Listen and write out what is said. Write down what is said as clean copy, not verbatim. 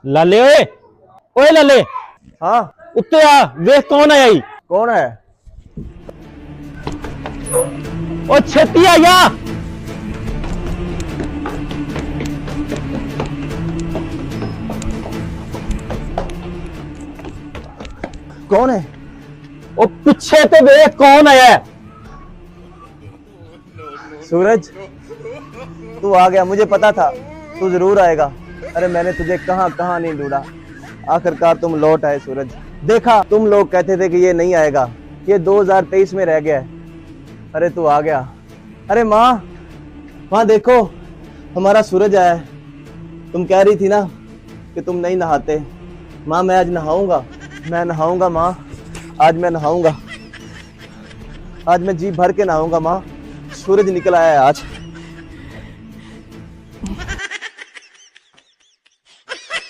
लाले ओए, ओए लाले, हाँ। उत्ते आ, देख कौन है आई। कौन है? ओ छेती आ या। कौन है? ओ पीछे तो देख कौन आया है। सूरज, तू आ गया। मुझे पता था तू जरूर आएगा। अरे मैंने तुझे कहाँ कहाँ नहीं ढूंढा, आखिरकार तुम लौट आए सूरज। देखा, तुम लोग कहते थे कि ये नहीं आएगा, ये 2023 में रह गया है। अरे तू आ गया। अरे माँ, माँ देखो, हमारा सूरज आया है। तुम कह रही थी ना कि तुम नहीं नहाते। माँ मैं आज नहाऊंगा, मैं नहाऊंगा माँ, आज मैं नहाऊंगा। आज मैं जी भर के नहाऊंगा माँ। सूरज निकल आया है आज।